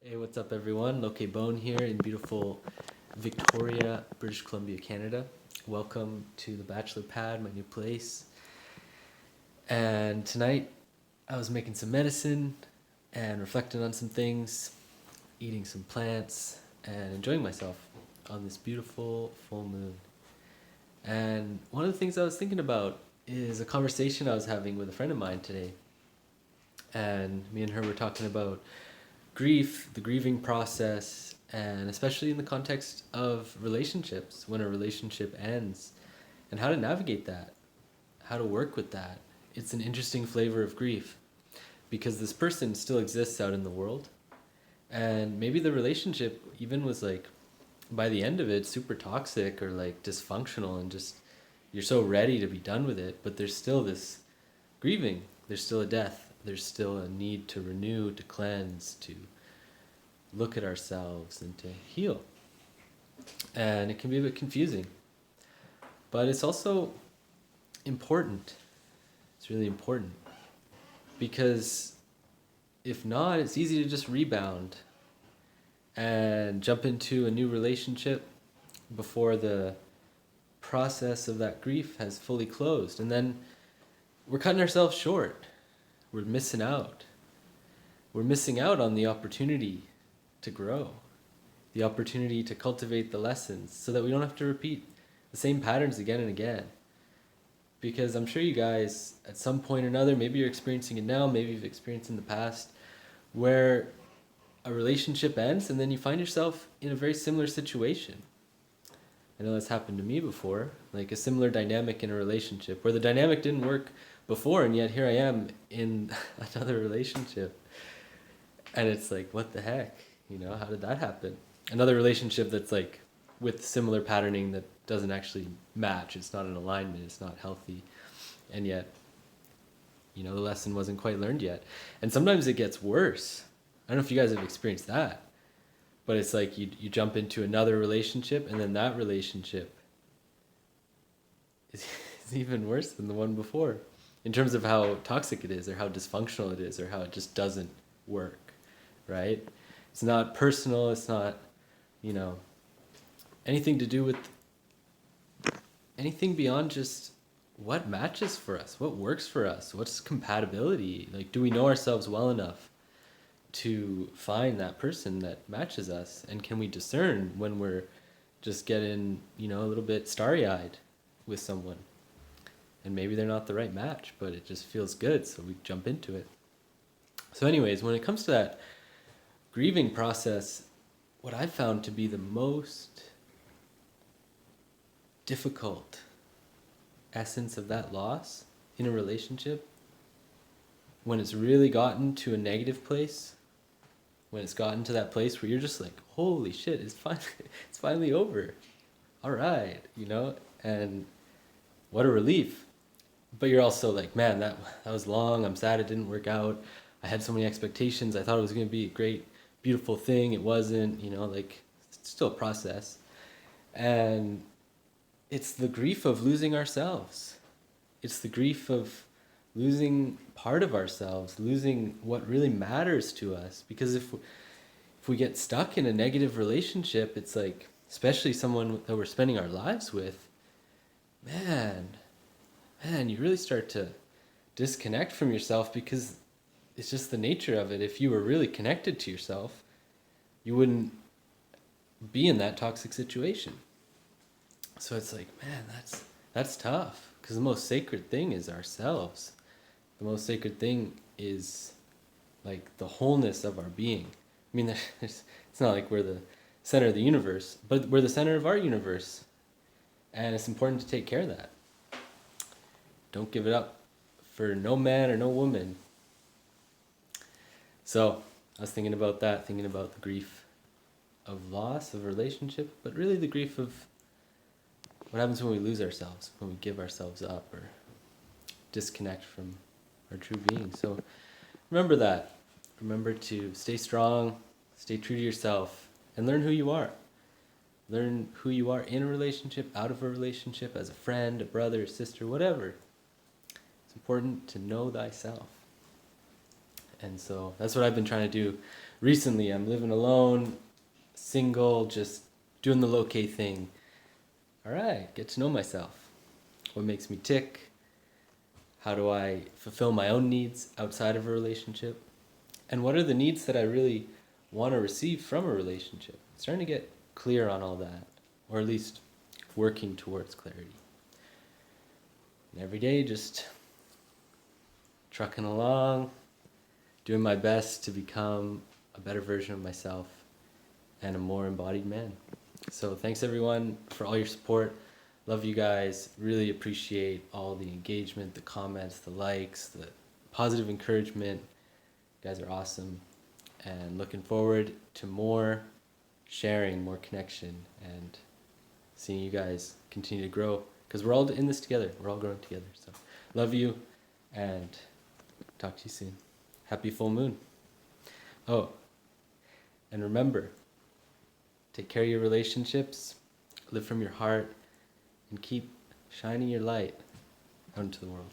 Hey, what's up, everyone? Lokay Bone here in beautiful Victoria, British Columbia, Canada. Welcome to the Bachelor Pad, my new place. And tonight, I was making some medicine and reflecting on some things, eating some plants, and enjoying myself on this beautiful full moon. And one of the things I was thinking about is a conversation I was having with a friend of mine today. And me and her were talking about grief, the grieving process, and especially in the context of relationships, when a relationship ends, and how to navigate that, how to work with that. It's an interesting flavor of grief because this person still exists out in the world, and maybe the relationship even was like, by the end of it, super toxic or like dysfunctional, and just you're so ready to be done with it, but there's still this grieving, there's still a death, there's still a need to renew, to cleanse, to look at ourselves and to heal. And it can be a bit confusing, but it's also important. It's really important because if not, it's easy to just rebound and jump into a new relationship before the process of that grief has fully closed. And then we're cutting ourselves short. We're missing out. We're missing out on the opportunity to grow, the opportunity to cultivate the lessons so that we don't have to repeat the same patterns again and again. Because I'm sure you guys, at some point or another, maybe you're experiencing it now, maybe you've experienced in the past, where a relationship ends and then you find yourself in a very similar situation. I know that's happened to me before, like a similar dynamic in a relationship where the dynamic didn't work before, and yet here I am in another relationship. And it's like, what the heck? How did that happen? Another relationship that's like with similar patterning that doesn't actually match. It's not in alignment. It's not healthy. And yet, the lesson wasn't quite learned yet. And sometimes it gets worse. I don't know if you guys have experienced that, but it's like you jump into another relationship, and then that relationship is, is even worse than the one before in terms of how toxic it is or how dysfunctional it is or how it just doesn't work, right? It's not personal. It's not, you know, anything to do with anything beyond just what matches for us, what works for us, what's compatibility. Like, do we know ourselves well enough to find that person that matches us? And can we discern when we're just getting, a little bit starry eyed with someone? And maybe they're not the right match, but it just feels good, so we jump into it. So, anyways, when it comes to that grieving process, what I've found to be the most difficult essence of that loss in a relationship, when it's really gotten to a negative place, when it's gotten to that place where you're just like, holy shit, it's finally over. All right, and what a relief. But you're also like, man, that was long. I'm sad it didn't work out. I had so many expectations. I thought it was going to be a great, beautiful thing. It wasn't, like, it's still a process. And it's the grief of losing ourselves. It's the grief of losing part of ourselves, losing what really matters to us. Because if we get stuck in a negative relationship, it's like, especially someone that we're spending our lives with, man, you really start to disconnect from yourself, because it's just the nature of it. If you were really connected to yourself, you wouldn't be in that toxic situation. So it's like, man, that's tough, because the most sacred thing is ourselves. The most sacred thing is like the wholeness of our being. I mean, it's not like we're the center of the universe, but we're the center of our universe. And it's important to take care of that. Don't give it up for no man or no woman. So I was thinking about that, thinking about the grief of loss of a relationship, but really the grief of what happens when we lose ourselves, when we give ourselves up or disconnect from our true being. So remember that. Remember to stay strong, stay true to yourself, and learn who you are. Learn who you are in a relationship, out of a relationship, as a friend, a brother, a sister, whatever. It's important to know thyself. And so that's what I've been trying to do recently I'm living alone, single, just doing the Lokay thing. All right, get to know myself. What makes me tick? How do I fulfill my own needs outside of a relationship? And what are the needs that I really want to receive from a relationship? Starting to get clear on all that, or at least working towards clarity. And every day just trucking along, doing my best to become a better version of myself and a more embodied man. So thanks everyone for all your support. Love you guys. Really appreciate all the engagement, the comments, the likes, the positive encouragement. You guys are awesome. And looking forward to more sharing, more connection, and seeing you guys continue to grow. Because we're all in this together. We're all growing together. So love you, and talk to you soon. Happy full moon. Oh, and remember, take care of your relationships, live from your heart, and keep shining your light out into the world.